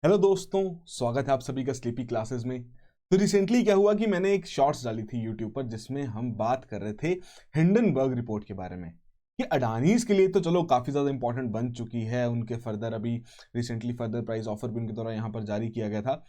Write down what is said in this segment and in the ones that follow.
Hello दोस्तों, स्वागत है आप सभी का स्लीपी क्लासेस में। तो रिसेंटली क्या हुआ कि मैंने एक शॉर्ट्स डाली थी यूट्यूब पर जिसमें हम बात कर रहे थे हिंडनबर्ग रिपोर्ट के बारे में कि अडानीज के लिए तो चलो काफ़ी ज़्यादा इंपॉर्टेंट बन चुकी है। उनके फर्दर अभी रिसेंटली फर्दर प्राइस ऑफर भी उनके द्वारा यहाँ पर जारी किया गया था।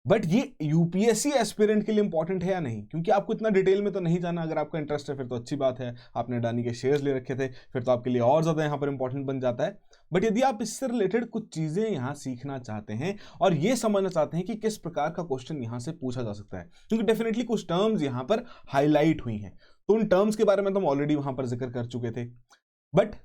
बट ये यूपीएससी एस्पिरेंट के लिए इंपॉर्टेंट है या नहीं, क्योंकि आपको इतना डिटेल में तो नहीं जाना। अगर आपका इंटरेस्ट है फिर तो अच्छी बात है, आपने अडानी के शेयर्स ले रखे थे फिर तो आपके लिए और ज़्यादा यहाँ पर इंपॉर्टेंट बन जाता है। बट यदि आप इससे रिलेटेड कुछ चीज़ें यहाँ सीखना चाहते हैं और ये समझना चाहते हैं कि किस प्रकार का क्वेश्चन यहाँ से पूछा जा सकता है, क्योंकि डेफिनेटली कुछ टर्म्स यहाँ पर हाईलाइट हुई हैं, तो उन टर्म्स के बारे में तो हम ऑलरेडी वहाँ पर जिक्र कर चुके थे। बट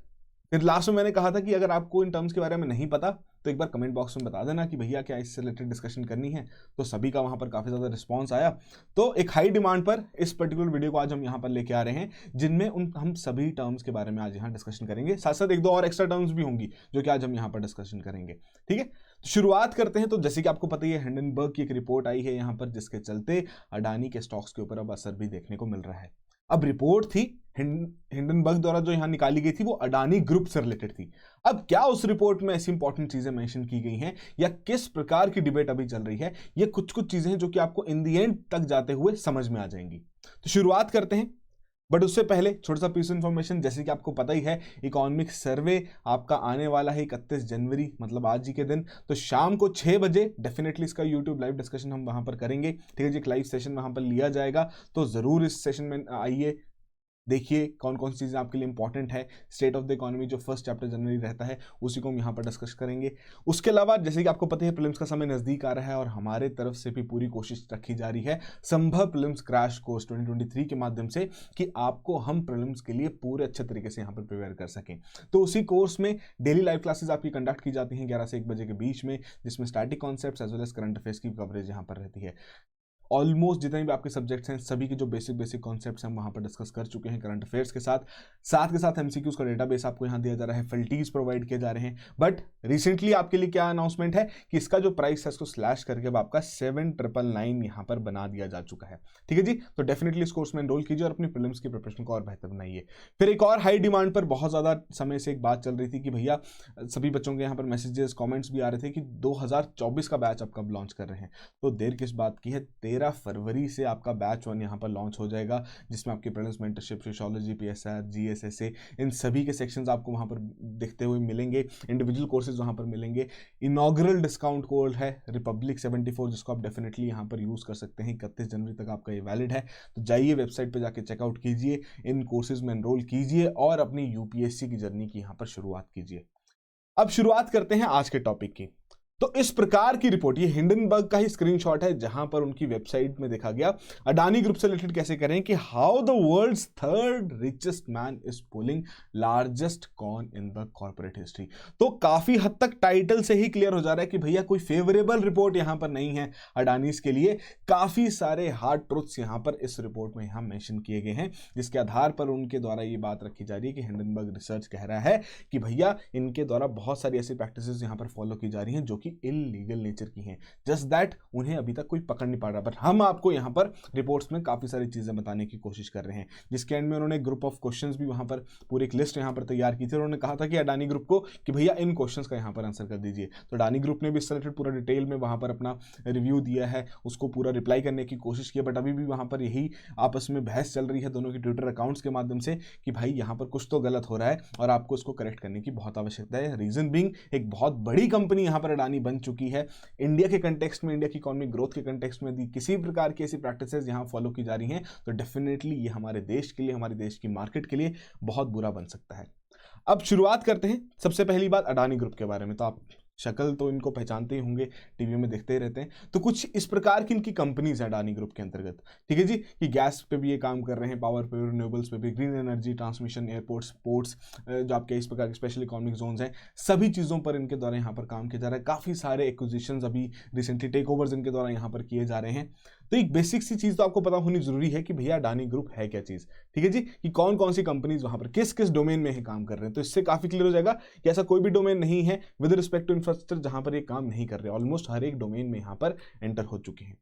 फिर लास्ट में मैंने कहा था कि अगर आपको इन टर्म्स के बारे में नहीं पता तो एक बार कमेंट बॉक्स में बता देना कि भैया क्या इससे रिलेटेड डिस्कशन करनी है। तो सभी का वहाँ पर काफ़ी ज़्यादा रिस्पॉन्स आया, तो एक हाई डिमांड पर इस पर्टिकुलर वीडियो को आज हम यहाँ पर लेके आ रहे हैं, जिनमें हम सभी टर्म्स के बारे में आज यहाँ डिस्कशन करेंगे। साथ साथ एक दो और एक्स्ट्रा टर्म्स भी होंगी जो कि आज हम यहाँ पर डिस्कशन करेंगे। ठीक है, तो शुरुआत करते हैं। तो जैसे कि आपको पता ही है, हिंडनबर्ग की एक रिपोर्ट आई है यहाँ पर जिसके चलते अडानी के स्टॉक्स के ऊपर अब असर भी देखने को मिल रहा है। अब रिपोर्ट थी हिंडनबर्ग द्वारा जो यहां निकाली गई थी, वो अडानी ग्रुप से रिलेटेड थी। अब क्या उस रिपोर्ट में ऐसी इंपॉर्टेंट चीजें मेंशन की गई हैं या किस प्रकार की डिबेट अभी चल रही है, ये कुछ कुछ चीजें हैं जो कि आपको इन दी एंड तक जाते हुए समझ में आ जाएंगी। तो शुरुआत करते हैं। बट उससे पहले छोटा सा पीस इन्फॉर्मेशन, जैसे कि आपको पता ही है, इकोनॉमिक सर्वे आपका आने वाला है 31 जनवरी, मतलब आज ही के दिन। तो शाम को 6 बजे डेफिनेटली इसका यूट्यूब लाइव डिस्कशन हम वहां पर करेंगे। ठीक है जी, एक लाइव सेशन वहां पर लिया जाएगा, तो जरूर इस सेशन में आइए, देखिए कौन कौन सी चीज़ें आपके लिए इंपॉर्टेंट है। स्टेट ऑफ द इकोनॉमी जो फर्स्ट चैप्टर जनरली रहता है उसी को हम यहाँ पर डिस्कस करेंगे। उसके अलावा जैसे कि आपको पता है, प्रीलिम्स का समय नज़दीक आ रहा है और हमारे तरफ से भी पूरी कोशिश रखी जा रही है संभव प्रीलिम्स क्रैश कोर्स 2023 के माध्यम से, कि आपको हम प्रीलिम्स के लिए पूरे अच्छे तरीके से यहाँ पर प्रिपेयर कर सकें। तो उसी कोर्स में डेली लाइव क्लासेज आपकी कंडक्ट की जाती हैं 11 से 1 बजे के बीच में, जिसमें static concepts as well as current affairs की कवरेज यहाँ पर रहती है। ऑलमोस्ट जितने भी आपके सब्जेक्ट्स हैं सभी के जो बेसिक कॉन्सेप्ट्स हम वहाँ पर डिस्कस कर चुके हैं करंट अफेयर्स के साथ। साथ के साथ एमसीक्यूज का डेटाबेस आपको यहाँ दिया जा रहा है, फैकल्टीज प्रोवाइड किए जा रहे हैं। बट रिसेंटली आपके लिए क्या अनाउंसमेंट है कि इसका जो प्राइस है उसको स्लैश करके अब आपका 7,999 यहाँ पर बना दिया जा चुका है। ठीक है जी, तो डेफिनेटली इस कोर्स में एनरोल कीजिए और अपनी प्रीलिम्स की प्रिपरेशन को और बेहतर बनाइए। फिर एक और हाई डिमांड पर बहुत ज़्यादा समय से एक बात चल रही थी कि भैया सभी बच्चों के यहाँ पर मैसेजेस कॉमेंट्स भी आ रहे थे कि 2024 का बैच आप कब लॉन्च कर रहे हैं। तो देर किस बात की है, 13 फरवरी से आपका बैच 1 यहाँ पर लॉन्च हो जाएगा, जिसमें आपकी प्रीलिम्स, मेंटरशिप, सोशियोलॉजी, पीएसआर, जीएसएसए, इन सभी के सेक्शंस आपको वहाँ पर दिखते हुए मिलेंगे। इंडिविजुअल कोर्सेज वहाँ पर मिलेंगे। इनॉग्रल डिस्काउंट कोड है रिपब्लिक 74, जिसको आप डेफिनेटली यहाँ पर यूज़ कर सकते हैं। 31 जनवरी तक आपका ये वैलिड है, तो जाइए वेबसाइट पर जाके चेकआउट कीजिए, इन कोर्सेज में एनरोल कीजिए और अपनी यूपीएससी की जर्नी की यहाँ पर शुरुआत कीजिए। अब शुरुआत करते हैं आज के टॉपिक की। तो इस प्रकार की रिपोर्ट, ये हिंडनबर्ग का ही स्क्रीनशॉट है जहां पर उनकी वेबसाइट में देखा गया अडानी ग्रुप से रिलेटेड कैसे करें कि how the world's third richest man is pulling largest con in the corporate history. तो काफी हद तक टाइटल से ही क्लियर हो जा रहा है कि भैया कोई फेवरेबल रिपोर्ट यहां पर नहीं है अडानीज के लिए। काफी सारे हार्ड ट्रुथ्स यहां पर इस रिपोर्ट में यहां मेंशन किए गए हैं, जिसके आधार पर उनके द्वारा ये बात रखी जा रही है कि हिंडनबर्ग रिसर्च कह रहा है कि भैया इनके द्वारा बहुत सारी ऐसी प्रैक्टिसेस यहां पर फॉलो की जा रही हैं जो कि इलीगल नेचर की हैं। जस्ट दैट उन्हें अभी तक कोई पकड़ नहीं पा रहा। बट हम आपको यहां पर रिपोर्ट्स में काफी सारी चीजें बताने की कोशिश कर रहे हैं, जिसके एंड में उन्होंने ग्रुप ऑफ क्वेश्चंस भी वहां पर पूरी एक लिस्ट यहां पर तैयार की थी। उन्होंने कहा था कि अडानी ग्रुप को कि भैया इन क्वेश्चंस का यहां पर आंसर कर दीजिए। तो अडानी ग्रुप ने भी इस रिलेटेड पूरा डिटेल में वहां पर अपना रिव्यू दिया है, उसको पूरा रिप्लाई करने की कोशिश की। बट अभी भी वहां पर यही आपस में बहस चल रही है दोनों की ट्विटर अकाउंट्स के माध्यम से कि भाई यहां पर कुछ तो गलत हो रहा है और आपको इसको करेक्ट करने की बहुत आवश्यकता है। रीजन बीइंग, एक बहुत बड़ी कंपनी यहां पर अडानी बन चुकी है। इंडिया के कंटेक्स्ट में, इंडिया की इकोनॉमिक ग्रोथ के कंटेक्स्ट में यदि किसी प्रकार की ऐसी प्रैक्टिसेस यहां फॉलो की जा रही हैं तो डेफिनेटली ये हमारे देश के लिए, हमारे देश की मार्केट के लिए बहुत बुरा बन सकता है। अब शुरुआत करते हैं। सबसे पहली बात अडानी ग्रुप के बारे में, तो आप शक्ल तो इनको पहचानते ही होंगे, टीवी में देखते ही रहते हैं। तो कुछ इस प्रकार की इनकी कंपनीज हैं अडानी ग्रुप के अंतर्गत। ठीक है जी, कि गैस पे भी ये काम कर रहे हैं, पावर पे, रिन्यूएबल्स पे भी, green energy, transmission, airports, ports, जो आपके इस प्रकार के स्पेशल इकोनॉमिक जोन्स हैं, सभी चीज़ों पर इनके द्वारा यहाँ पर काम किया जा रहा है। काफ़ी सारे एक्विजिशंस अभी रिसेंटली टेक ओवर्स इनके द्वारा यहाँ पर किए जा रहे हैं। तो एक बेसिक सी चीज़ तो आपको पता होनी जरूरी है कि भैया अडानी ग्रुप है क्या चीज़। ठीक है जी, कि कौन कौन सी कंपनीज वहाँ पर किस किस डोमेन में है काम कर रहे हैं। तो इससे काफ़ी क्लियर हो जाएगा कि ऐसा कोई भी डोमेन नहीं है विद रिस्पेक्ट टू इंफ्रास्ट्रक्चर जहाँ पर ये काम नहीं कर रहे। ऑलमोस्ट हर एक डोमेन में यहाँ पर एंटर हो चुके हैं।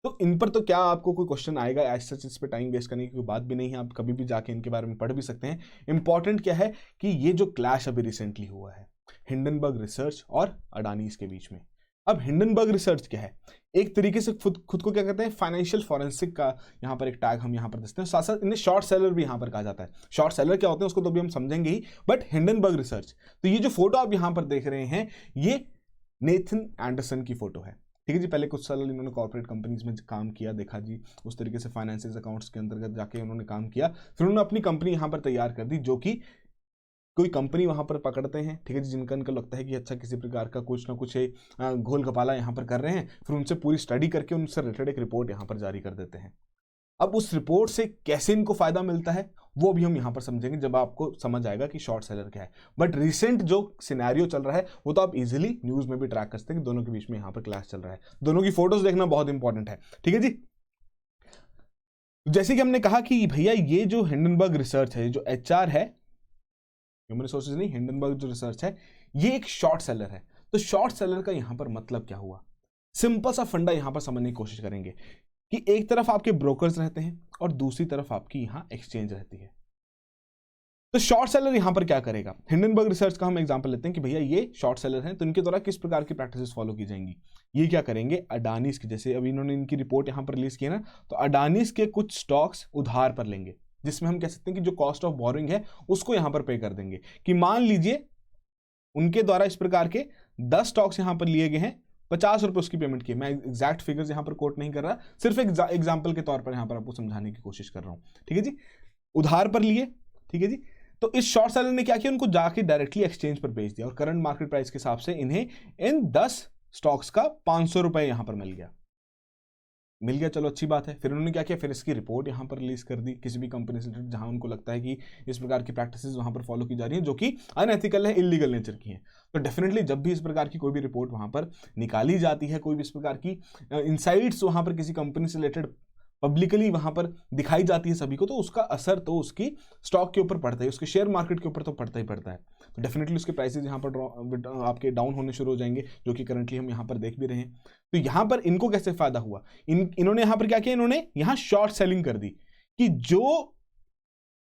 तो इन पर तो क्या आपको कोई क्वेश्चन आएगा, ऐसा इस पर टाइम वेस्ट करने की कोई बात भी नहीं है, आप कभी भी जाके इनके बारे में पढ़ भी सकते हैं। इंपॉर्टेंट क्या है कि ये जो क्लैश अभी रिसेंटली हुआ है हिंडनबर्ग रिसर्च और अडानीज के बीच में, अब हिंडनबर्ग रिसर्च क्या है? एक तरीके से खुद को क्या कहते हैं, फाइनेंशियल फॉरेंसिक का यहाँ पर एक टैग हम यहाँ पर देखते हैं। साथ साथ इन्हें शॉर्ट सेलर भी यहाँ पर कहा जाता है। शॉर्ट सेलर क्या होते हैं उसको तो भी हम समझेंगे ही, बट हिंडनबर्ग रिसर्च, तो ये जो फोटो आप यहाँ पर देख रहे हैं ये नेथन एंडरसन की फोटो है, ठीक है जी। पहले कुछ साल इन्होंने कॉर्पोरेट कंपनीज में काम किया, देखा जी उस तरीके से फाइनेंशियल अकाउंट्स के अंतर्गत जाके उन्होंने काम किया, फिर उन्होंने अपनी कंपनी यहाँ पर तैयार कर दी, जो कि कोई कंपनी वहां पर पकड़ते हैं, ठीक है जी, जिनका इनको लगता है कि अच्छा किसी प्रकार का कुछ ना कुछ घोल घपाला यहाँ पर कर रहे हैं, फिर उनसे पूरी स्टडी करके उनसे रिलेटेड एक रिपोर्ट यहाँ पर जारी कर देते हैं। अब उस रिपोर्ट से कैसे इनको फायदा मिलता है वो भी हम यहाँ पर समझेंगे जब आपको समझ आएगा कि शॉर्ट सेलर क्या है। बट रिसेंट जो सिनेरियो चल रहा है वो तो आप इजीली न्यूज में भी ट्रैक कर सकते हैं कि दोनों के बीच में यहाँ पर क्लैश चल रहा है। दोनों की फोटोज देखना बहुत इंपॉर्टेंट है, ठीक है जी। जैसे कि हमने कहा कि भैया ये जो हिंडनबर्ग रिसर्च है, जो एचआर है, ह्यूमन रिसोर्सेज नहीं, हिंडनबर्ग जो रिसर्च है ये एक शॉर्ट सेलर है। तो शॉर्ट सेलर का यहां पर मतलब क्या हुआ? सिंपल सा फंडा यहां पर समझने की कोशिश करेंगे कि एक तरफ आपके ब्रोकर्स रहते हैं और दूसरी तरफ आपकी यहां एक्सचेंज रहती है। तो शॉर्ट सेलर यहां पर क्या करेगा? हिंडनबर्ग रिसर्च का हम एग्जांपल लेते हैं कि भैया ये शॉर्ट सेलर हैं, तो इनके द्वारा किस प्रकार की प्रैक्टिसेस फॉलो की जाएंगी। ये क्या करेंगे, अडानीज के, जैसे अभी इन्होंने इनकी रिपोर्ट यहां पर रिलीज की है ना, तो अडानीज के कुछ स्टॉक्स उधार पर लेंगे, जिसमें हम कह सकते हैं कि जो कॉस्ट ऑफ बोरिंग है उसको यहां पर पे कर देंगे। कि मान लीजिए उनके द्वारा इस प्रकार के 10 स्टॉक्स यहां पर लिए गए हैं, 50 रुपए उसकी पेमेंट की। मैं एग्जैक्ट फिगर्स यहां पर कोट नहीं कर रहा, सिर्फ एक एग्जाम्पल के तौर पर यहां पर आपको समझाने की कोशिश कर रहा हूं, ठीक है जी। उधार पर लिए, ठीक है जी। तो इस शॉर्ट सेलर ने क्या किया, उनको जाके डायरेक्टली एक्सचेंज पर बेच दिया और करंट मार्केट प्राइस के हिसाब से इन्हें इन 10 स्टॉक्स का 500 रुपए यहां पर मिल गया, चलो अच्छी बात है। फिर उन्होंने क्या किया, फिर इसकी रिपोर्ट यहाँ पर रिलीज कर दी किसी भी कंपनी से जहां उनको लगता है कि इस प्रकार की प्रैक्टिसेस वहां पर फॉलो की जा रही हैं जो कि अनएथिकल है, इलीगल नेचर की हैं। तो डेफिनेटली जब भी इस प्रकार की कोई भी रिपोर्ट वहां पर निकाली जाती है, कोई भी इस प्रकार की इनसाइट्स वहां पर किसी कंपनी से रिलेटेड पब्लिकली वहां पर दिखाई जाती है सभी को, तो उसका असर तो उसकी स्टॉक के ऊपर पड़ता है, उसके शेयर मार्केट के ऊपर तो पड़ता ही पड़ता है। तो डेफिनेटली उसके प्राइसेस यहाँ पर आपके डाउन होने शुरू हो जाएंगे, जो कि करंटली हम यहाँ पर देख भी रहे हैं। तो यहाँ पर इनको कैसे फायदा हुआ, इन्होंने यहाँ पर क्या किया, इन्होंने यहाँ शॉर्ट सेलिंग कर दी कि जो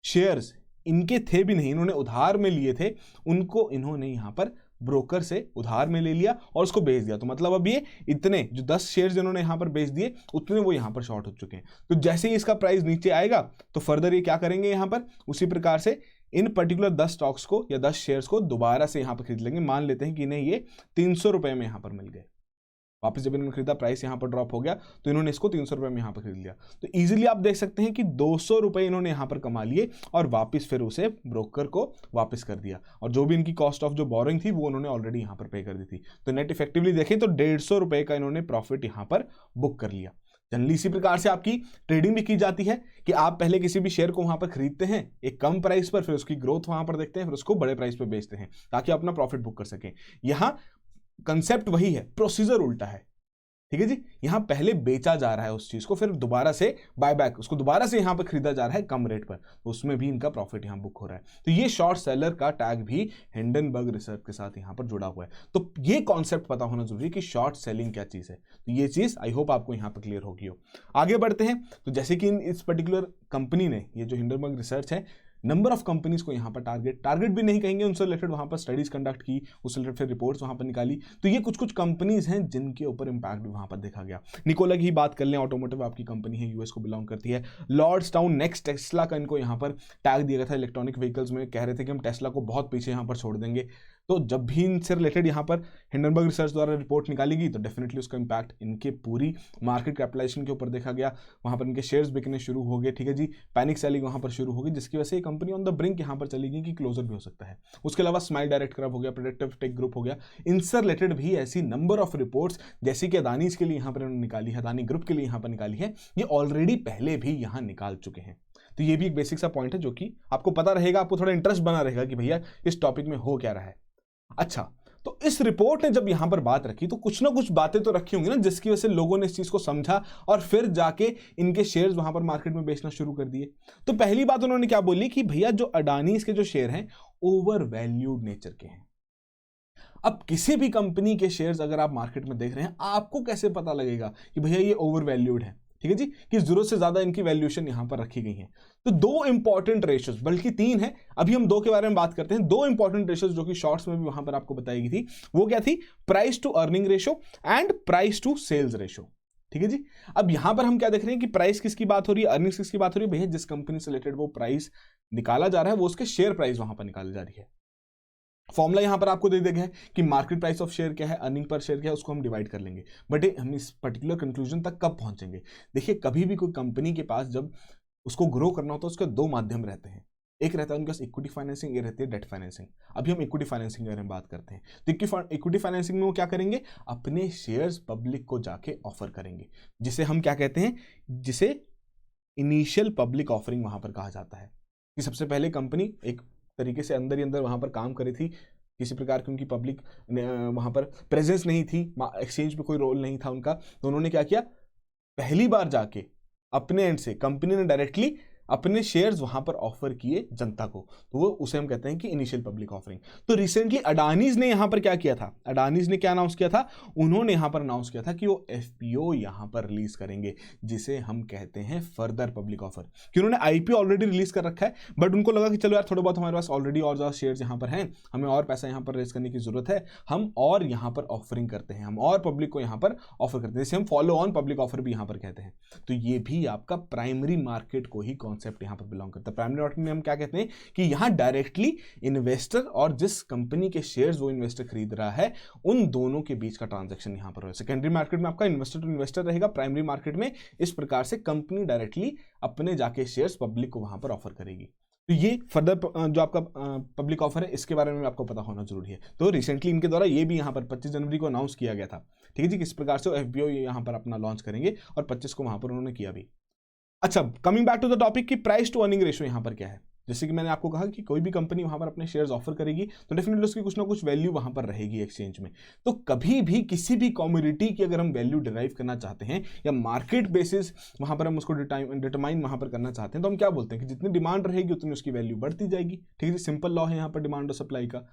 शेयर्स इनके थे भी नहीं, इन्होंने उधार में लिए थे, उनको इन्होंने यहाँ पर ब्रोकर से उधार में ले लिया और उसको बेच दिया। तो मतलब अब ये इतने जो 10 शेयर्स जिन्होंने यहां पर बेच दिए, उतने वो यहां पर शॉर्ट हो चुके हैं। तो जैसे ही इसका प्राइस नीचे आएगा तो फर्दर ये क्या करेंगे, यहां पर उसी प्रकार से इन पर्टिकुलर 10 स्टॉक्स को या 10 शेयर्स को दोबारा से यहां पर खरीद लेंगे। मान लेते हैं कि इन्हें ये 300 रुपए में यहां पर मिल गए, वापस जब इन्होंने खरीदा प्राइस यहाँ पर ड्रॉप हो गया तो इन्होंने इसको 300 रुपए में यहाँ पर खरीद लिया। तो इजीली आप देख सकते हैं कि 200 रुपए इन्होंने यहाँ पर कमा लिए और वापस फिर उसे ब्रोकर को वापस कर दिया, और जो भी इनकी कॉस्ट ऑफ जो बोरिंग थी वो उन्होंने ऑलरेडी यहाँ पर पे कर दी थी। तो नेट इफेक्टिवली देखें तो 150 रुपए का इन्होंने प्रॉफिट यहाँ पर बुक कर लिया। जनरली इसी प्रकार से आपकी ट्रेडिंग भी की जाती है कि आप पहले किसी भी शेयर को वहां पर खरीदते हैं एक कम प्राइस पर, फिर उसकी ग्रोथ वहां पर देखते हैं, फिर उसको बड़े प्राइस पर बेचते हैं ताकि अपना प्रॉफिट बुक कर सकें। यहां कंसेप्ट वही है, प्रोसीजर उल्टा है, ठीक है जी। यहां पहले बेचा जा रहा है उस चीज को, फिर दोबारा से बायबैक उसको दोबारा से यहां पर खरीदा जा रहा है कम रेट पर, तो उसमें भी इनका प्रॉफिट यहां बुक हो रहा है। तो ये शॉर्ट सेलर का टैग भी हिंडनबर्ग रिसर्च के साथ यहां पर जुड़ा हुआ है। तो ये कॉन्सेप्ट पता होना जरूरी है कि शॉर्ट सेलिंग क्या चीज है। तो ये चीज आई होप आपको यहां पर क्लियर होगी हो। आगे बढ़ते हैं। तो जैसे कि इस पर्टिकुलर कंपनी ने, ये जो हिंडनबर्ग रिसर्च है, नंबर ऑफ कंपनीज को यहां पर टारगेट भी नहीं कहेंगे, उनसे रिलेटेड वहां पर स्टडीज कंडक्ट की, उससे रिलेटेड फिर रिपोर्ट्स वहां पर निकाली। तो ये कुछ कंपनीज हैं जिनके ऊपर इंपैक्ट भी वहां पर देखा गया। निकोला की ही बात कर लें, ऑटोमोटिव आपकी कंपनी है, यूएस को बिलोंग करती है। लॉर्ड्सटाउन नेक्स्ट टेस्ला का इनको यहां पर टैग दिया गया था इलेक्ट्रॉनिक व्हीकल्स में, कह रहे थे कि हम टेस्ला को बहुत पीछे यहां पर छोड़ देंगे। तो जब भी इनसे रिलेटेड यहाँ पर हिंडनबर्ग रिसर्च द्वारा रिपोर्ट निकालेगी तो डेफिनेटली उसका इंपैक्ट इनके पूरी मार्केट कैपिटलाइजेशन के ऊपर देखा गया। वहाँ पर इनके शेयर्स बिकने शुरू हो गए, ठीक है जी, पैनिक सेलिंग वहाँ पर शुरू हो गई, जिसकी वजह से ये कंपनी ऑन द ब्रिंक यहाँ पर चली गई कि क्लोजर भी हो सकता है। उसके अलावा स्माइल डायरेक्ट क्रब हो गया, प्रेडिक्टिव टेक ग्रुप हो गया, इनसे रिलेटेड भी ऐसी नंबर ऑफ रिपोर्ट्स जैसे कि अदानीज के लिए यहाँ पर इन्होंने निकाली है, अदानी ग्रुप के लिए यहाँ पर निकाली है, ये ऑलरेडी पहले भी यहाँ निकाल चुके हैं। तो ये भी एक बेसिक सा पॉइंट है जो कि आपको पता रहेगा, आपको थोड़ा इंटरेस्ट बना रहेगा कि भैया इस टॉपिक में हो क्या रहा है। अच्छा, तो इस रिपोर्ट ने जब यहां पर बात रखी तो कुछ ना कुछ बातें तो रखी होंगी ना, जिसकी वजह से लोगों ने इस चीज को समझा और फिर जाके इनके शेयर्स वहां पर मार्केट में बेचना शुरू कर दिए। तो पहली बात उन्होंने क्या बोली कि भैया जो अडानीज के जो शेयर हैं ओवर वैल्यूड नेचर के हैं। अब किसी भी कंपनी के शेयर्स अगर आप मार्केट में देख रहे हैं, आपको कैसे पता लगेगा कि भैया ये ओवर वैल्यूड है? ठीक है जी, कि जरूरत से ज्यादा इनकी वैल्यूएशन यहां पर रखी गई है। तो दो इंपॉर्टेंट रेशियोज, बल्कि तीन है, अभी हम दो के बारे में बात करते हैं। दो इंपॉर्टेंट रेशियोज जो कि शॉर्ट्स में भी वहां पर आपको बताई गई थी, वो क्या थी? Price to earning ratio and price to sales ratio. ठीक है जी। अब यहां पर हम क्या देख रहे हैं कि प्राइस किसकी बात हो रही है, अर्निंग्स किसकी बात हो रही है? भैया जिस कंपनी से रिलेटेड वो प्राइस निकाला जा रहा है वो उसके शेयर प्राइस वहां पर निकाली जा रही है। फॉर्मूला यहां पर आपको दे दिया गया है कि मार्केट प्राइस ऑफ शेयर क्या है, अर्निंग पर शेयर क्या है, उसको हम डिवाइड कर लेंगे। बट हम इस पर्टिकुलर कंक्लूजन तक कब पहुंचेंगे? देखिए, कभी भी कोई कंपनी के पास जब उसको ग्रो करना होता है, उसके दो माध्यम रहते हैं। एक रहता है उनके पास इक्विटी फाइनेंसिंग, एक रहती है डेट फाइनेंसिंग। अभी हम इक्विटी फाइनेंसिंग के बारे में बात करते हैं। तो इक्विटी फाइनेंसिंग में वो क्या करेंगे? अपने शेयर्स पब्लिक को जाके ऑफर करेंगे, जिसे हम क्या कहते हैं? जिसे इनिशियल पब्लिक ऑफरिंग वहां पर कहा जाता है। कि सबसे पहले कंपनी एक तरीके से अंदर ही अंदर वहां पर काम करी थी, किसी प्रकार की उनकी पब्लिक वहां पर प्रेजेंस नहीं थी, एक्सचेंज पे कोई रोल नहीं था उनका। तो उन्होंने क्या किया? पहली बार जाके अपने एंड से कंपनी ने डायरेक्टली अपने शेयर्स वहां पर ऑफर किए जनता को, तो वो उसे हम कहते हैं कि इनिशियल पब्लिक ऑफरिंग। तो रिसेंटली अडानीज ने यहां पर क्या किया था? अडानीज ने क्या अनाउंस किया था? उन्होंने यहां पर अनाउंस किया था कि वो एफपीओ यहां पर रिलीज करेंगे, जिसे हम कहते हैं फर्दर पब्लिक ऑफर। कि उन्होंने आईपीओ ऑलरेडी रिलीज कर रखा है, बट उनको लगा कि चलो यार थोड़ा बहुत हमारे पास ऑलरेडी और ज्यादा शेयर्स यहां पर हैं, हमें और पैसा यहां पर रेज करने की जरूरत है, हम और यहां पर ऑफरिंग करते हैं, हम और पब्लिक को यहां पर ऑफर करते हैं, जिसे हम फॉलो ऑन पब्लिक ऑफर भी यहां पर कहते हैं। तो ये भी आपका प्राइमरी मार्केट को ही कॉन्सेप्ट यहां पर बिलोंग करता है। प्राइमरी मार्केट में हम क्या कहते हैं कि यहां डायरेक्टली इन्वेस्टर और जिस कंपनी के शेयर्स वो इन्वेस्टर खरीद रहा है, उन दोनों के बीच का ट्रांजैक्शन यहां पर है। सेकेंडरी मार्केट में आपका इन्वेस्टर टू इन्वेस्टर रहेगा, प्राइमरी मार्केट में इस प्रकार से कंपनी डायरेक्टली अपने जाके शेयर्स पब्लिक को वहां पर ऑफर करेगी। तो ये फर्दर जो आपका पब्लिक ऑफर है, इसके बारे में आपको पता होना जरूरी है। तो रिसेंटली इनके द्वारा ये भी यहाँ पर 25 जनवरी को अनाउंस किया गया था, ठीक है जी, किस प्रकार से एफपीओ यहाँ पर अपना लॉन्च करेंगे, और 25 को वहां पर उन्होंने किया भी। अच्छा, coming back to the topic कि प्राइस टू अर्निंग रेशियो यहां पर क्या है। जैसे कि मैंने आपको कहा कि कोई भी कंपनी वहां पर अपने शेयर्स ऑफर करेगी तो डेफिनेटली उसकी कुछ ना कुछ वैल्यू वहां पर रहेगी एक्सचेंज में। तो कभी भी किसी भी कमोडिटी की अगर हम वैल्यू डिराइव करना चाहते हैं या मार्केट बेसिस वहां पर हम उसको डिटरमाइन वहां पर करना चाहते हैं, तो हम क्या बोलते हैं कि जितनी डिमांड रहेगी उतनी उसकी वैल्यू बढ़ती जाएगी। ठीक है, सिंपल लॉ है यहाँ पर डिमांड और सप्लाई का।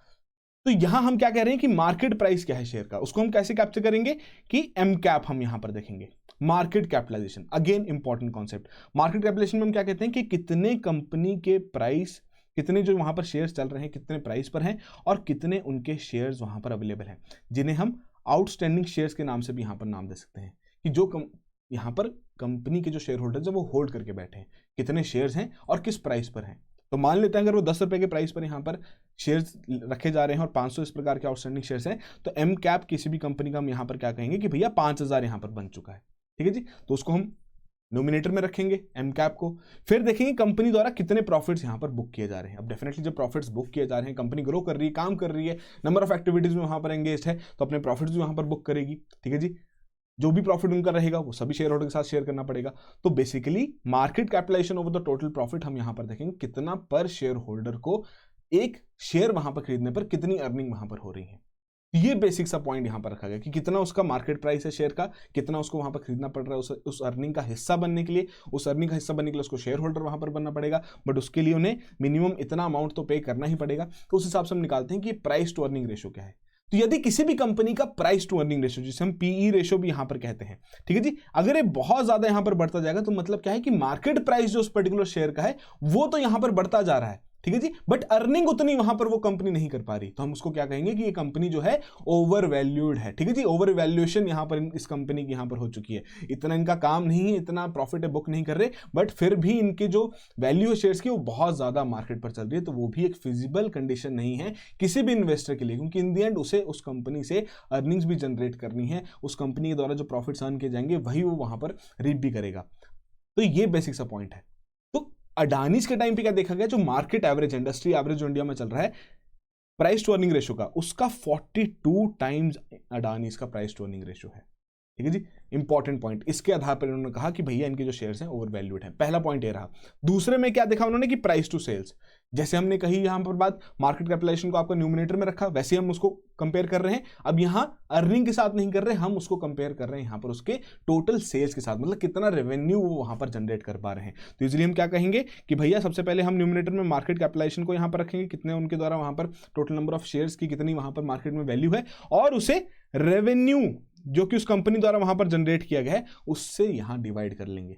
तो यहां हम क्या कह रहे हैं कि मार्केट प्राइस क्या है शेयर का, उसको हम कैसे कैप्चर करेंगे कि एम कैप हम यहां पर देखेंगे, market capitalisation. Again important concept. Market capitalisation में हम क्या कहते हैं कि कितने कंपनी के प्राइस, कितने जो वहां पर शेयर्स चल रहे हैं कितने प्राइस पर हैं, और कितने उनके शेयर्स वहां पर अवेलेबल हैं, जिन्हें हम आउटस्टैंडिंग शेयर्स के नाम से भी यहां पर नाम दे सकते हैं। कि जो यहां पर कंपनी के जो शेयर होल्डर जब वो होल्ड करके बैठे हैं, कितने शेयर्स हैं और किस प्राइस पर हैं। तो मान लेते हैं अगर वो 10 रुपए के प्राइस पर यहां पर शेयर्स रखे जा रहे हैं और 500 इस प्रकार के आउटस्टैंडिंग शेयर्स हैं, तो एम कैप किसी भी कंपनी का हम यहां पर क्या कहेंगे कि भैया 5000 यहां पर बन चुका है। ठीक है जी, तो उसको हम नोमिनेटर में रखेंगे एम कैप को। फिर देखेंगे कंपनी द्वारा कितने प्रॉफिट्स यहां पर बुक किए जा रहे हैं। अब डेफिनेटली जब प्रॉफिट्स बुक किए जा रहे हैं, कंपनी ग्रो कर रही है, काम कर रही है, नंबर ऑफ एक्टिविटीज में वहां पर एंगेज है, तो अपने प्रॉफिट्स भी वहां पर बुक करेगी। ठीक है जी, जो भी प्रॉफिट उनका रहेगा वो सभी शेयर होल्डर के साथ शेयर करना पड़ेगा। तो basically market capitalisation over the total profit हम यहां पर देखेंगे कितना पर शेयर होल्डर को एक शेयर वहां पर खरीदने पर कितनी अर्निंग वहां पर हो रही है। ये बेसिक सा पॉइंट यहां पर रखा गया कि कितना उसका मार्केट प्राइस है शेयर का, कितना उसको वहां पर खरीदना पड़ रहा है उस अर्निंग का हिस्सा बनने के लिए। उस अर्निंग का हिस्सा बनने के लिए उसको शेयर होल्डर वहां पर बनना पड़ेगा, बट उसके लिए उन्हें मिनिमम इतना अमाउंट तो पे करना ही पड़ेगा। तो उस हिसाब से हम निकालते हैं कि प्राइस टू अर्निंग रेशियो क्या है। तो यदि किसी भी कंपनी का प्राइस टू अर्निंग रेशियो, जिसे हम पीई रेशियो भी यहां पर कहते हैं, ठीक है जी, अगर ये बहुत ज्यादा यहां पर बढ़ता जाएगा तो मतलब क्या है कि मार्केट प्राइस जो उस पर्टिकुलर शेयर का है वो तो यहां पर बढ़ता जा रहा है, ठीक है जी, बट अर्निंग उतनी वहां पर वो कंपनी नहीं कर पा रही, तो हम उसको क्या कहेंगे कि ये कंपनी जो है ओवर वैल्यूड है। ठीक है जी, ओवर वैल्यूएशन यहां पर इस कंपनी की यहां पर हो चुकी है। इतना इनका काम नहीं है, इतना प्रॉफिट बुक नहीं कर रहे, बट फिर भी इनके जो वैल्यू है शेयर्स की वो बहुत ज्यादा मार्केट पर चल रही है। तो वो भी एक फिजिबल कंडीशन नहीं है किसी भी इन्वेस्टर के लिए, क्योंकि इन द एंड उसे उस कंपनी से अर्निंग्स भी जनरेट करनी है, उस कंपनी के द्वारा जो प्रॉफिट्स अर्न किए जाएंगे वही वो वहां पर रीप भी करेगा। तो ये बेसिक सा पॉइंट है। अडानीज के टाइम पे क्या देखा गया, जो मार्केट एवरेज, इंडस्ट्री एवरेज जो इंडिया में चल रहा है प्राइस टू अर्निंग रेशियो का, उसका 42 टाइम्स अडानीज का प्राइस टू अर्निंग रेशियो है। ठीक है जी, इंपॉर्टेंट पॉइंट। इसके आधार पर उन्होंने कहा कि भैया इनके जो शेयर्स हैं ओवर वैल्यूड हैं। पहला पॉइंट ये रहा। दूसरे में क्या देखा उन्होंने कि प्राइस टू सेल्स, जैसे हमने कही यहां पर बात मार्केट कैपिटलाइजेशन को आपका न्यूमिनेटर में रखा, वैसे हम उसको कंपेयर कर रहे हैं। अब यहां अर्निंग के साथ नहीं कर रहे, हम उसको कंपेयर कर रहे हैं यहां पर उसके टोटल सेल्स के साथ, मतलब कितना रेवेन्यू वो वहां पर जनरेट कर पा रहे हैं। तो इसलिए हम क्या कहेंगे कि भैया सबसे पहले हम न्यूमिनेटर में मार्केट कैपिटलाइजेशन को यहां पर रखेंगे, कितने उनके द्वारा वहां पर टोटल नंबर ऑफ शेयर्स की कितनी वहां पर मार्केट में वैल्यू है, और उसे रेवेन्यू जो कि उस कंपनी द्वारा वहां पर जनरेट किया गया है उससे यहां डिवाइड कर लेंगे।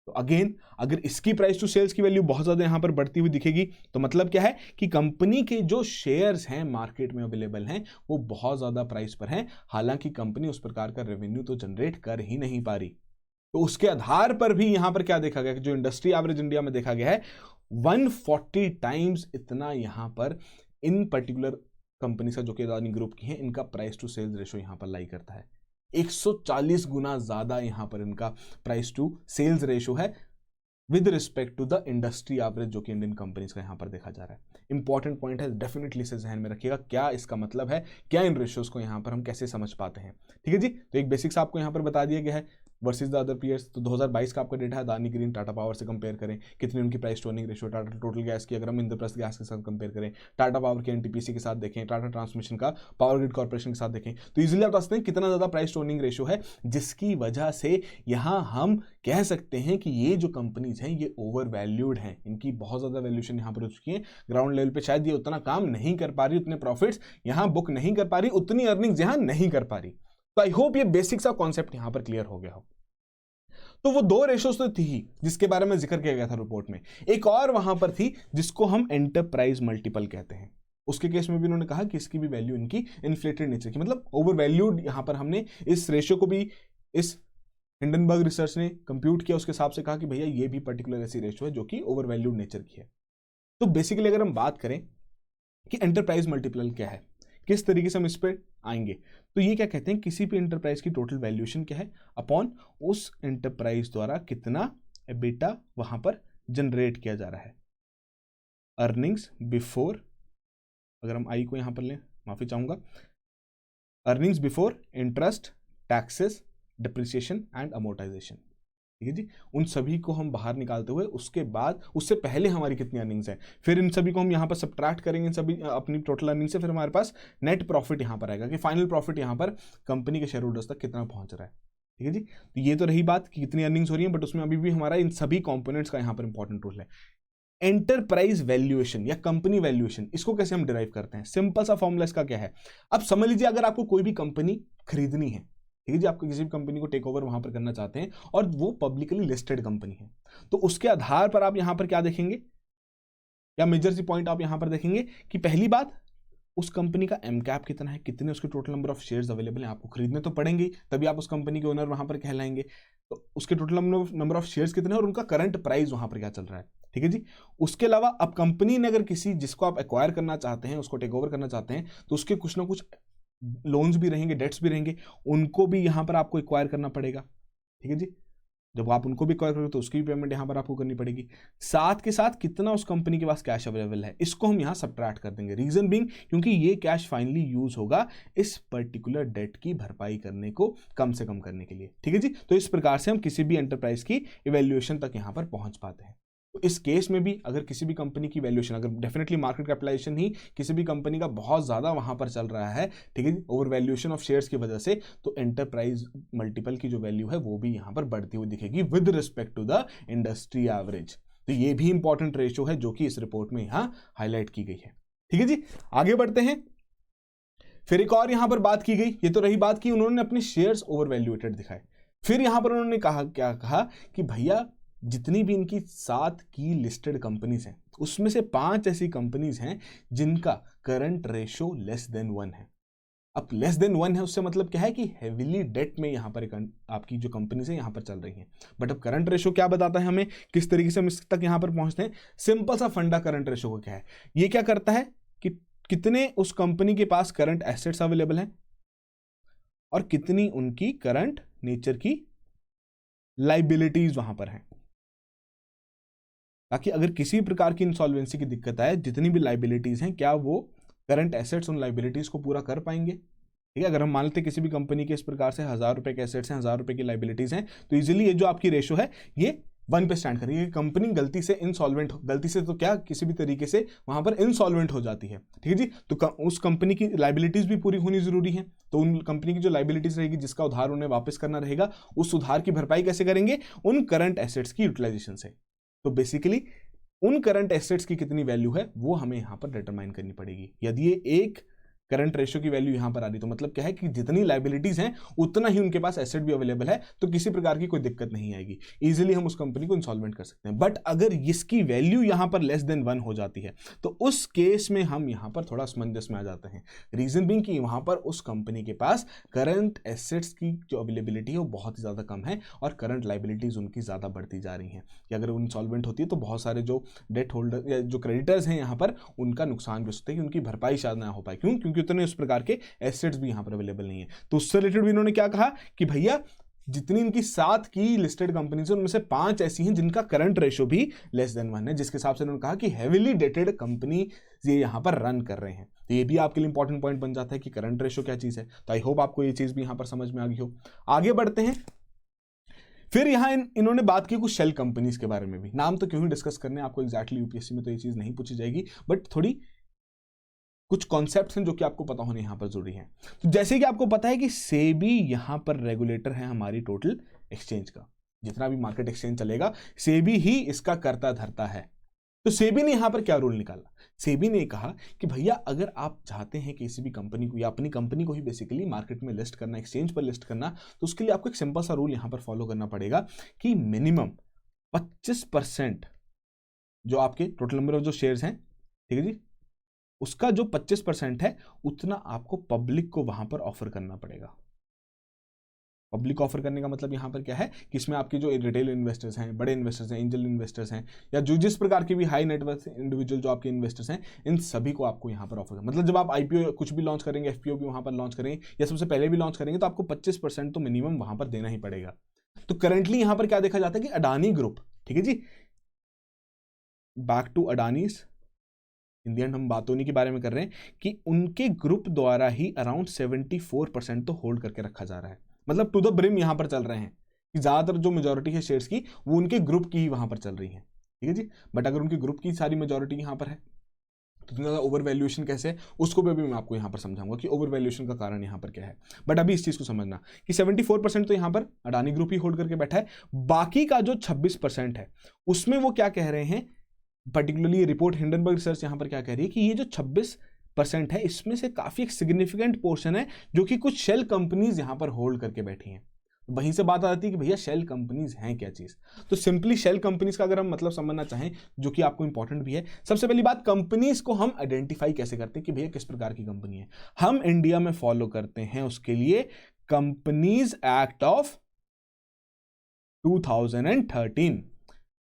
तो अगेन अगर इसकी प्राइस टू सेल्स की वैल्यू बहुत ज्यादा यहां पर बढ़ती हुई दिखेगी तो मतलब क्या है कि कंपनी के जो शेयर्स हैं मार्केट में अवेलेबल हैं वो बहुत ज्यादा प्राइस पर हैं, हालांकि कंपनी उस प्रकार का रेवेन्यू तो जनरेट कर ही नहीं पा रही। तो उसके आधार पर भी यहां पर क्या देखा गया कि जो इंडस्ट्री एवरेज इंडिया में देखा गया है 140 टाइम्स इतना यहां पर इन पर्टिकुलर कंपनी का जो कि अदानी ग्रुप की है इनका प्राइस टू सेल्स रेशो यहां पर लाई करता है। 140 गुना ज्यादा यहां पर इनका प्राइस टू सेल्स रेशो है with respect to the industry average जो कि इंडियन कंपनीज का यहां पर देखा जा रहा है। इंपॉर्टेंट पॉइंट है, डेफिनेटली इसे ध्यान में रखिएगा, क्या इसका मतलब है, क्या इन रेशियोज को यहां पर हम कैसे समझ पाते हैं। ठीक है जी, तो एक बेसिक्स आपको यहां पर बता दिया गया है वर्सेस द अदर पीयर्स। तो 2022 का आपका डेटा है, अदानी ग्रीन टाटा पावर से कंपेयर करें कितनी उनकी price to earning ratio, Tata Total Gas की अगर हम इंद्रप्रस्थ गैस के साथ कंपेयर करें, टाटा पावर के एनटीपीसी के साथ देखें, टाटा ट्रांसमिशन का पावर ग्रिड कॉर्पोरेशन के साथ देखें, तो इजीली आप बता सकते हैं कितना ज्यादा प्राइस टू अर्निंग रेशियो है, जिसकी वजह से यहां हम कह सकते हैं कि ये जो कंपनीज हैं ये ओवर वैल्यूड हैं, इनकी बहुत ज्यादा वैल्यूएशन यहां पर हो चुकी है। ग्राउंड लेवल पे शायद ये उतना काम नहीं कर पा रही, उतने प्रॉफिट्स यहां बुक नहीं कर पा रही, उतनी अर्निंग्स यहां नहीं कर पा रही। तो आई होप ये बेसिक सा कॉन्सेप्ट यहां पर क्लियर हो गया हो। तो वो दो रेशोज तो थी ही जिसके बारे में जिक्र किया गया था रिपोर्ट में, एक और वहां पर थी जिसको हम एंटरप्राइज मल्टीपल कहते हैं। उसके केस में भी उन्होंने कहा कि इसकी भी वैल्यू इनकी इन्फ्लेटेड नेचर की, मतलब ओवर वैल्यूड, यहां पर हमने इस रेशियो को भी इस हिंडनबर्ग रिसर्च ने कंप्यूट किया, उसके हिसाब से कहा कि भैया ये भी पर्टिकुलर ऐसी रेशियो है जो कि ओवर वैल्यूड नेचर की है। तो बेसिकली अगर हम बात करें कि एंटरप्राइज मल्टीपल क्या है, किस तरीके से हम इस पर आएंगे, तो ये क्या कहते हैं किसी भी एंटरप्राइज की टोटल वैल्यूएशन क्या है अपॉन उस एंटरप्राइज द्वारा कितना एबिटा वहां पर जनरेट किया जा रहा है। अर्निंग्स बिफोर, अगर हम आई को यहां पर लें, माफी चाहूंगा, earnings before interest, taxes, depreciation and amortisation. ठीक है जी, उन सभी को हम बाहर निकालते हुए उसके बाद उससे पहले हमारी कितनी अर्निंग्स है, फिर इन सभी को हम यहाँ पर सब्ट्रैक्ट करेंगे, इन सभी अपनी टोटल अर्निंग से, फिर हमारे पास नेट प्रॉफिट यहाँ पर आएगा कि फाइनल प्रॉफिट यहाँ पर कंपनी के शेयर होल्डर्स तक कितना पहुंच रहा है। ठीक है जी, तो ये तो रही बात कि कितनी अर्निंग्स हो रही है, बट उसमें अभी भी हमारा इन सभी कंपोनेंट्स का यहाँ पर इंपॉर्टेंट रोल है। एंटरप्राइज वैल्यूएशन या कंपनी वैल्यूएशन, इसको कैसे हम डिराइव करते हैं, सिंपल सा फॉर्मूला इसका क्या है। अब समझ लीजिए अगर आपको कोई भी कंपनी खरीदनी है, ठीक है जी, आप किसी भी कंपनी को टेक ओवर वहां पर करना चाहते हैं और वो पब्लिकली लिस्टेड कंपनी है, तो उसके आधार पर आप यहां पर क्या देखेंगे, या मेजर सी पॉइंट आप यहां पर देखेंगे कि पहली बात उस कंपनी का एम कैप कितना है, कितने उसके total number of shares available हैं, आपको खरीदने तो पड़ेंगे तभी आप उस कंपनी के ओनर वहां पर कहलाएंगे। तो उसके टोटल नंबर ऑफ शेयर्स कितने हैं और उनका करंट प्राइस वहां पर क्या चल रहा है। ठीक है जी, उसके अलावा अब कंपनी ने अगर किसी जिसको आप एक्वायर करना चाहते हैं, उसको टेक ओवर करना चाहते हैं, तो उसके कुछ ना कुछ लोन्स भी रहेंगे, डेट्स भी रहेंगे, उनको भी यहां पर आपको एक्वायर करना पड़ेगा। ठीक है जी, जब आप उनको भी एक्वायर करोगे तो उसकी भी पेमेंट यहां पर आपको करनी पड़ेगी। साथ के साथ कितना उस कंपनी के पास कैश अवेलेबल है, इसको हम यहां सब्ट्रैक्ट कर देंगे। रीजन बीइंग क्योंकि ये कैश फाइनली यूज होगा इस पर्टिकुलर डेट की भरपाई करने को कम से कम करने के लिए। ठीक है जी, तो इस प्रकार से हम किसी भी एंटरप्राइज की इवैल्यूएशन तक यहां पर पहुंच पाते हैं। तो इस केस में भी अगर किसी भी कंपनी की वैल्यूएशन, अगर डेफिनेटली मार्केट कैपिटलाइजेशन ही किसी भी कंपनी का बहुत ज्यादा वहां पर चल रहा है, ठीक है, ओवर वैल्यूएशन ऑफ शेयर्स की वजह से, तो एंटरप्राइज मल्टीपल की जो वैल्यू है वो भी यहां पर बढ़ती हुई दिखेगी with respect to the industry average. तो ये भी इंपॉर्टेंट रेशियो है जो कि इस रिपोर्ट में यहां हाईलाइट की गई है। ठीक है जी, आगे बढ़ते हैं। फिर एक और यहां पर बात की गई, ये तो रही बात की उन्होंने अपने शेयर्स ओवर वैल्यूएटेड दिखाए। फिर यहां पर उन्होंने कहा, क्या कहा कि भैया जितनी भी इनकी 7 की लिस्टेड कंपनीज हैं उसमें से 5 ऐसी कंपनीज हैं जिनका करंट रेशो लेस देन 1 है। अब लेस देन 1 है उससे मतलब क्या है कि हेविली डेट में यहां पर आपकी जो कंपनीज है यहां पर चल रही हैं। बट अब करंट रेशो क्या बताता है हमें, किस तरीके से हम इस तक यहां पर पहुंचते हैं। सिंपल सा फंडा करंट रेशो को क्या है, ये क्या करता है कि कितने उस कंपनी के पास करंट एसेट्स अवेलेबल हैं और कितनी उनकी करंट नेचर की लाइबिलिटीज वहां पर हैं, ताकि अगर किसी प्रकार की इंसॉल्वेंसी की दिक्कत आए, जितनी भी लाइबिलिटीज हैं क्या वो करंट एसेट्स उन लाइबिलिटीज को पूरा कर पाएंगे। ठीक है, अगर हम मान लेते हैं किसी भी कंपनी के इस प्रकार से 1000 रुपए के एसेट्स हैं, 1000 रुपए की लाइबिलिटीज हैं, तो इजीली ये जो आपकी रेशो है ये 1 पे स्टैंड करेगी। कंपनी गलती से इनसॉल्वेंट, गलती से तो क्या किसी भी तरीके से वहां पर इनसॉल्वेंट हो जाती है। ठीक है जी, तो उस कंपनी की लाइबिलिटीज भी पूरी होनी जरूरी है। तो उन कंपनी की जो लाइबिलिटीज रहेगी, जिसका उधार उन्हें वापस करना रहेगा, उस उधार की भरपाई कैसे करेंगे, उन करंट एसेट्स की यूटिलाइजेशन से। तो बेसिकली उन करंट एसेट्स की कितनी वैल्यू है वो हमें यहां पर डिटरमाइन करनी पड़ेगी। यदि ये एक करंट रेशियो की वैल्यू यहां पर आ रही, तो मतलब क्या है कि जितनी लाइबिलिटीज हैं उतना ही उनके पास एसेट भी अवेलेबल है, तो किसी प्रकार की कोई दिक्कत नहीं आएगी, इजीली हम उस कंपनी को इंसॉल्वेंट कर सकते हैं। बट अगर इसकी वैल्यू यहां पर लेस देन 1 हो जाती है तो उस केस में हम यहां पर थोड़ा असमंजस में आ जाते हैं। रीजन बीइंग कि वहां पर उस कंपनी के पास करंट एसेट्स की जो अवेलेबिलिटी है वो बहुत ही ज्यादा कम है और करंट लाइबिलिटीज उनकी ज्यादा बढ़ती जा रही हैं, कि अगर वो इंसॉल्वेंट होती है तो बहुत सारे जो डेट होल्डर या जो क्रेडिटर्स हैं यहां पर उनका नुकसान भी हो सकता है, कि उनकी भरपाई शायद ना हो पाए। क्यों? क्योंकि उतने उस प्रकार के एसेट्स भी यहां पर अवेलेबल नहीं है। तो उससे रिलेटेड भी इन्होंने क्या कहा कि भैया जितनी इनकी 7 की लिस्टेड कंपनीज है उनमें से 5 ऐसी हैं जिनका करंट रेशियो भी लेस देन 1 है, जिसके हिसाब से उन्होंने कहा कि हेविली डेटेड कंपनी ये यहां पर रन कर रहे हैं। तो ये भी आपके लिए इंपॉर्टेंट पॉइंट बन जाता है कि करंट रेशियो क्या चीज है। तो आई होप आपको ये चीज भी यहां पर समझ में आ गई हो। आगे बढ़ते हैं। फिर यहां इन्होंने बात की कुछ शेल कंपनीज के बारे में भी। नाम तो क्यों ही डिस्कस करने, आपको एग्जैक्टली यूपीएससी में तो ये चीज नहीं पूछी जाएगी, बट थोड़ी कुछ कॉन्सेप्ट्स हैं जो कि आपको पता होने यहां पर जरूरी हैं। तो जैसे कि आपको पता है कि सेबी यहां पर रेगुलेटर है हमारी टोटल एक्सचेंज का, जितना भी मार्केट एक्सचेंज चलेगा सेबी ही इसका करता धरता है। तो सेबी ने यहां पर क्या रूल निकाला? सेबी ने कहा कि भैया अगर आप चाहते हैं किसी भी कंपनी को या अपनी कंपनी को ही बेसिकली मार्केट में लिस्ट करना, एक्सचेंज पर लिस्ट करना, तो उसके लिए आपको एक सिंपल सा रूल यहां पर फॉलो करना पड़ेगा कि मिनिमम 25% जो आपके टोटल नंबर ऑफ जो शेयर्स हैं, ठीक है जी, उसका जो 25% है उतना आपको पब्लिक को वहां पर ऑफर करना पड़ेगा। पब्लिक ऑफर करने का मतलब यहां पर क्या है कि इसमें आपके जो रिटेल इन्वेस्टर्स हैं, बड़े इन्वेस्टर्स हैं, एंजल इन्वेस्टर्स हैं, या जो जिस प्रकार के भी हाई नेटवर्थ इंडिविजुअल जो आपके इन्वेस्टर्स हैं, इन सभी को आपको यहां पर ऑफर करना। मतलब जब आप आईपीओ कुछ भी लॉन्च करेंगे, एफपीओ भी वहां पर लॉन्च करेंगे या सबसे पहले भी लॉन्च करेंगे, तो आपको 25% तो मिनिमम वहां पर देना ही पड़ेगा। तो करंटली यहां पर क्या देखा जाता है कि अडानी ग्रुप, ठीक है जी, back to Adanis, in the end हम बात उन्हीं के बारे में कर रहे हैं कि उनके ग्रुप द्वारा ही अराउंड 74% तो होल्ड करके रखा जा रहा है। मतलब टू द ब्रिम यहां पर चल रहे हैं कि ज्यादातर जो मेजोरिटी है शेयर्स की वो उनके ग्रुप की ही वहां पर चल रही है, ठीक है जी। बट अगर उनके ग्रुप की सारी मेजोरिटी यहां पर है तो इतना ओवर वैल्यूएशन कैसे है उसको भी मैं आपको यहां पर समझाऊंगा कि ओवर वैल्यूएशन का कारण यहां पर क्या है। बट अभी इस चीज को समझना कि 74% तो यहां पर अडानी ग्रुप ही होल्ड करके बैठा है, बाकी का जो 26% है उसमें वो क्या कह रहे हैं, पर्टिकुलरली रिपोर्ट हिंडनबर्ग रिसर्च यहां पर क्या कह रही है कि ये जो 26% है इसमें से काफी एक सिग्निफिकेंट पोर्शन है जो कि कुछ शेल कंपनीज यहां पर होल्ड करके बैठी हैं। वहीं से बात आती है कि भैया शेल कंपनीज हैं क्या चीज। तो सिंपली शेल कंपनीज का अगर हम मतलब समझना चाहें, जो कि आपको इंपॉर्टेंट भी है, सबसे पहली बात कंपनीज को हम आइडेंटिफाई कैसे करते हैं कि भैया किस प्रकार की कंपनी है। हम इंडिया में फॉलो करते हैं उसके लिए कंपनीज एक्ट ऑफ 2013।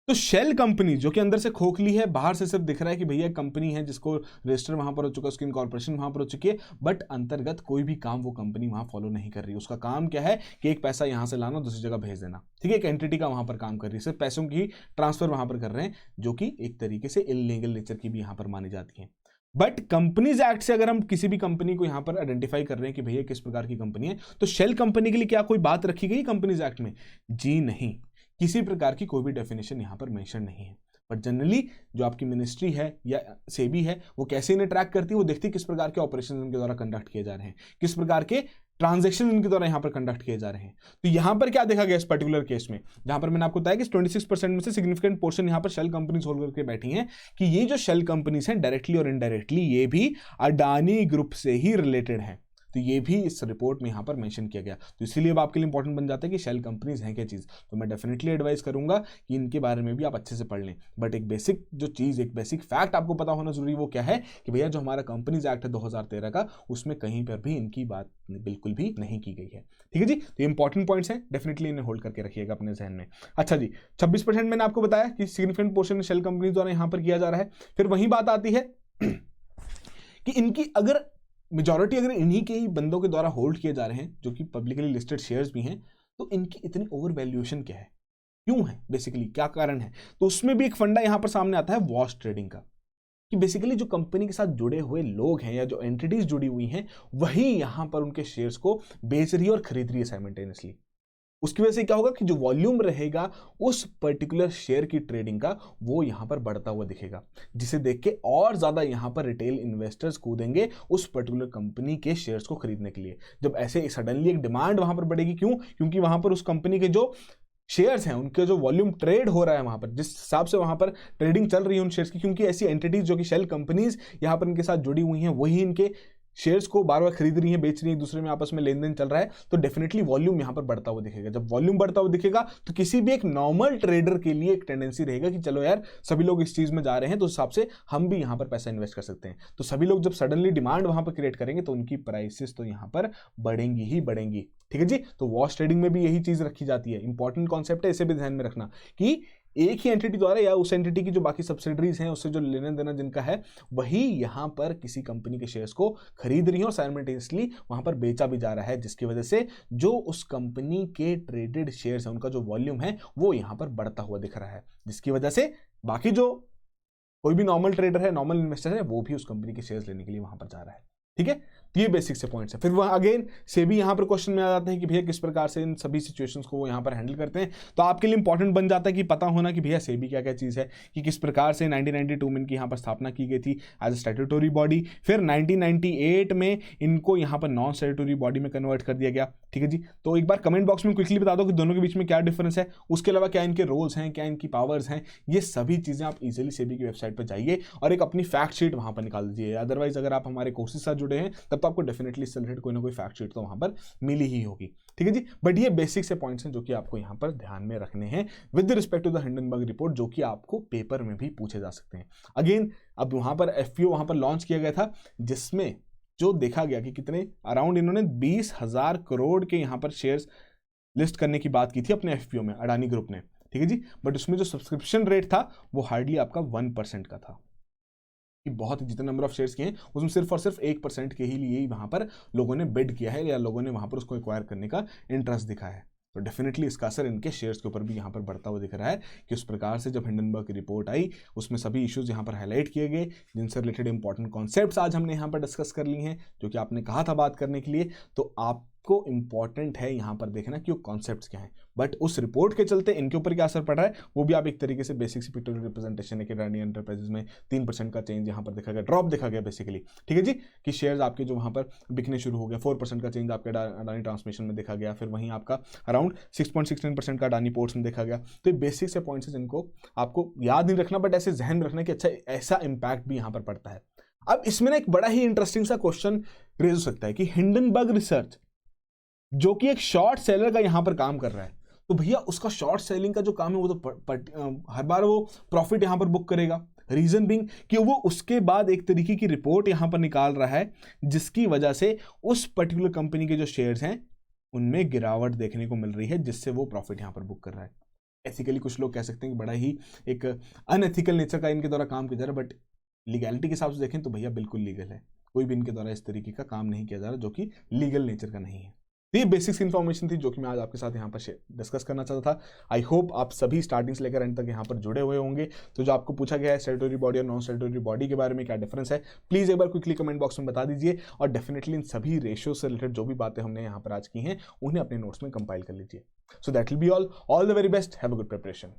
तो शेल कंपनी जो कि अंदर से खोखली है, बाहर से सिर्फ दिख रहा है कि भैया कंपनी है जिसको रजिस्टर वहां पर हो चुका है, उसकी इनकॉर्पोरेशन वहां पर हो चुकी है, बट अंतर्गत कोई भी काम वो कंपनी वहां फॉलो नहीं कर रही। उसका काम क्या है कि एक पैसा यहां से लाना दूसरी जगह भेज देना, ठीक है, एक एंटिटी का वहां पर काम कर रही है, सिर्फ पैसों की ट्रांसफर वहां पर कर रहे हैं, जो कि एक तरीके से इलीगल नेचर की भी यहां पर मानी जाती है। बट कंपनीज एक्ट से अगर हम किसी भी कंपनी को यहां पर आइडेंटिफाई कर रहे हैं कि भैया किस प्रकार की कंपनी है, तो शेल कंपनी के लिए क्या कोई बात रखी गई कंपनीज एक्ट में? जी नहीं, किसी प्रकार की कोई भी डेफिनेशन यहां पर मेंशन नहीं है। बट जनरली जो आपकी मिनिस्ट्री है या सेबी है वो कैसे इन्हें ट्रैक करती है, वो देखती है किस प्रकार के ऑपरेशन इनके द्वारा कंडक्ट किए जा रहे हैं, किस प्रकार के ट्रांजैक्शन इनके द्वारा यहां पर कंडक्ट किए जा रहे हैं। तो यहां पर क्या देखा गया इस पर्टिकुलर केस में, जहां पर मैंने आपको बताया कि 26% में से सिग्निफिकेंट पोर्शन यहां पर शेल कंपनीज होल्ड करके बैठी हैं, कि ये जो शेल कंपनीज हैं डायरेक्टली और इनडायरेक्टली ये भी अडानी ग्रुप से ही रिलेटेड है। तो ये भी इस रिपोर्ट में यहां पर मेंशन किया गया। तो इसीलिए अब आपके लिए इंपॉर्टेंट बन जाता है कि शेल कंपनीज हैं क्या चीज। तो मैं डेफिनेटली एडवाइस करूंगा कि इनके बारे में भी आप अच्छे से पढ़ लें। बट एक बेसिक जो चीज, एक बेसिक फैक्ट आपको पता होना जरूरी, वो क्या है कि भैया जो हमारा कंपनीज एक्ट है 2013 का, उसमें कहीं पर भी इनकी बात बिल्कुल भी नहीं की गई है, ठीक है जी। तो ये इंपॉर्टेंट पॉइंट्स हैं, डेफिनेटली इन्हें होल्ड करके रखिएगा अपने जहन में। अच्छा जी, 26% मैंने आपको बताया कि सिग्निफिकेंट पोर्शन शेल कंपनीज द्वारा यहां पर किया जा रहा है। फिर वही बात आती है कि इनकी अगर मेजॉरिटी अगर इन्हीं के ही बंदों के द्वारा होल्ड किए जा रहे हैं, जो कि पब्लिकली लिस्टेड शेयर्स भी हैं, तो इनकी इतनी ओवर वैल्यूएशन क्या है, क्यों है, बेसिकली क्या कारण है। तो उसमें भी एक फंडा यहां पर सामने आता है वॉश ट्रेडिंग का, कि बेसिकली जो कंपनी के साथ जुड़े हुए लोग हैं या जो एंटिटीज जुड़ी हुई हैं वही यहां पर उनके शेयर्स को बेच रही है और खरीद रही है साइमल्टेनियसली। उसकी वजह से क्या होगा कि जो वॉल्यूम रहेगा उस पर्टिकुलर शेयर की ट्रेडिंग का, वो यहां पर बढ़ता हुआ दिखेगा, जिसे देख के और ज्यादा यहां पर रिटेल इन्वेस्टर्स कूदेंगे उस पर्टिकुलर कंपनी के शेयर्स को खरीदने के लिए। जब ऐसे सडनली एक डिमांड वहां पर बढ़ेगी, क्यों? क्योंकि वहां पर उस कंपनी के जो शेयर्स हैं, उनके जो वॉल्यूम ट्रेड हो रहा है वहां पर, जिस हिसाब से वहां पर ट्रेडिंग चल रही है उन शेयर्स की, क्योंकि ऐसी एंटिटीज जो कि शेल कंपनीज यहां पर इनके साथ जुड़ी हुई हैं वही इनके शेयर्स को बार बार खरीद रही हैं, बेच रही हैं, एक दूसरे में आपस में लेन देन चल रहा है, तो डेफिनेटली वॉल्यूम यहां पर बढ़ता हुआ दिखेगा। जब वॉल्यूम बढ़ता हुआ दिखेगा तो किसी भी एक नॉर्मल ट्रेडर के लिए एक टेंडेंसी रहेगा कि चलो यार सभी लोग इस चीज में जा रहे हैं, तो उस हिसाब से हम भी यहां पर पैसा इन्वेस्ट कर सकते हैं। तो सभी लोग जब सडनली डिमांड वहां पर क्रिएट करेंगे तो उनकी प्राइसेस तो यहां पर बढ़ेंगी ही बढ़ेंगी। ठीक है जी, तो वॉश ट्रेडिंग में भी यही चीज रखी जाती है। इंपॉर्टेंट कॉन्सेप्ट है, इसे भी ध्यान में रखना कि एक ही एंटिटी द्वारा या उस एंटिटी की जो बाकी सब्सिडरीज हैं उससे जो लेना देना जिनका है, वही यहां पर किसी कंपनी के शेयर्स को खरीद रही है और साइमल्टेनियसली वहां पर बेचा भी जा रहा है, जिसकी वजह से जो उस कंपनी के ट्रेडेड शेयर्स है उनका जो वॉल्यूम है वो यहां पर बढ़ता हुआ दिख रहा है, जिसकी वजह से बाकी जो कोई भी नॉर्मल ट्रेडर है, नॉर्मल इन्वेस्टर है, वो भी उस कंपनी के शेयर्स लेने के लिए वहां पर जा रहा है। ठीक है, तो ये बेसिक से पॉइंट्स है। फिर वह अगेन सेबी यहां पर क्वेश्चन में आ जाता है कि भैया किस प्रकार से इन सभी सिचुएशंस को वो यहां पर हैंडल करते हैं। तो आपके लिए इंपॉर्टेंट बन जाता है कि पता होना कि भैया सेबी क्या क्या चीज़ है, कि किस प्रकार से 1992 में इनकी यहाँ पर स्थापना की गई थी एज ए स्टैट्यूटरी बॉडी, फिर 1998 में इनको यहाँ पर नॉन स्टैट्यूटरी बॉडी में कन्वर्ट कर दिया गया। ठीक है जी, तो एक बार कमेंट बॉक्स में क्विकली बता दो कि दोनों के बीच में क्या डिफरेंस है, उसके अलावा क्या इनके रोल्स हैं, क्या इनकी पावर्स हैं, ये सभी चीज़ें आप इजीली सेबी की वेबसाइट पर जाइए और एक अपनी फैक्ट शीट वहाँ पर निकाल दीजिए। अदरवाइज अगर आप हमारे कोर्सेज साथ जुड़े हैं तब तो आपको डेफिनेटली इससे रिलेटेड कोई ना कोई फैक्ट शीट तो वहां पर मिली ही होगी। ठीक है जी, बट ये बेसिक से पॉइंट्स हैं जो कि आपको यहां पर ध्यान में रखने हैं with respect to the Hindenburg report, जो कि आपको पेपर में भी पूछे जा सकते हैं। अगेन अब वहां पर एफपीओ वहां पर लॉन्च किया गया था, जिसमें जो देखा गया कि कितने अराउंड इन्होंने 20,000 करोड़ के यहां पर शेयर्स लिस्ट करने की बात की थी अपने एफपीओ में, अडानी ग्रुप ने। ठीक है जी, बट उसमें जो सब्सक्रिप्शन रेट था वो हार्डली आपका 1% का था। बहुत जितने नंबर ऑफ शेयर्स किए हैं उसमें सिर्फ और सिर्फ 1% के ही लिए वहां पर लोगों ने बिड किया है या लोगों ने वहां पर उसको एक्वायर करने का इंटरेस्ट दिखा है। तो डेफिनेटली इसका असर इनके शेयर्स के ऊपर भी यहाँ पर बढ़ता हुआ दिख रहा है कि उस प्रकार से जब हिंडनबर्ग की रिपोर्ट आई उसमें सभी इश्यूज यहाँ पर हाईलाइट किए गए, जिनसे रिलेटेड इंपॉर्टेंट कॉन्सेप्ट्स आज हमने यहाँ पर डिस्कस कर ली हैं, जो कि आपने कहा था बात करने के लिए। तो आपको इंपॉर्टेंट है यहाँ पर देखना कि वो कॉन्सेप्ट्स क्या हैं, बट उस रिपोर्ट के चलते इनके ऊपर क्या असर पड़ रहा है वो भी आप एक तरीके से बेसिक सी पिक्टोरियल रिप्रेजेंटेशन है कि अडानी एंटरप्राइजेस में 3% का चेंज यहाँ पर देखा गया, ड्रॉप देखा गया बेसिकली। ठीक है जी, कि शेयर्स आपके जो वहाँ पर बिकने शुरू हो गया, 4% का चेंज आपके अडानी ट्रांसमिशन में देखा गया, फिर वहीं आपका अराउंड 6.69% का अडानी पोर्ट्स में देखा गया। तो ये बेसिक से पॉइंट्स इनको आपको याद नहीं रखना, बट ऐसे जहन में रखना कि अच्छा ऐसा इंपैक्ट भी यहाँ पर पड़ता है। अब इसमें ना एक बड़ा ही इंटरेस्टिंग सा क्वेश्चन रेज हो सकता है कि हिंडनबर्ग रिसर्च जो कि एक शॉर्ट सेलर का यहां पर काम कर रहा है, तो भैया उसका शॉर्ट सेलिंग का जो काम है वो तो हर बार वो प्रॉफिट यहां पर बुक करेगा। रीजन बिंग कि वो उसके बाद एक तरीके की रिपोर्ट यहां पर निकाल रहा है जिसकी वजह से उस पर्टिकुलर कंपनी के जो शेयर्स हैं उनमें गिरावट देखने को मिल रही है, जिससे वो प्रॉफिट यहां पर बुक कर रहा है। एथिकली कुछ लोग कह सकते हैं कि बड़ा ही एक अनएथिकल नेचर का इनके द्वारा काम किया जा रहा है, बट लीगैलिटी के हिसाब से देखें तो भैया बिल्कुल लीगल है। कोई भी इनके द्वारा इस तरीके का काम नहीं किया जा रहा जो कि लीगल नेचर का नहीं है। तो ये बेसिक्स इन्फॉर्मेशन थी जो कि मैं आज आपके साथ यहाँ पर डिस्कस करना चाहता था। आई होप आप सभी स्टार्टिंग से लेकर एंड तक यहाँ पर जुड़े हुए होंगे। तो जो आपको पूछा गया है स्टैट्यूटरी बॉडी और नॉन स्टैट्यूटरी बॉडी के बारे में क्या डिफरेंस है, प्लीज़ एक बार क्विकली कमेंट बॉक्स में बता दीजिए, और डेफिनेटली इन सभी रेशियो से रिलेटेड जो भी बातें हमने यहाँ पर आज की हैं उन्हें अपने नोट्स में कंपाइल कर लीजिए। So that will be all the very best, have a good preparation.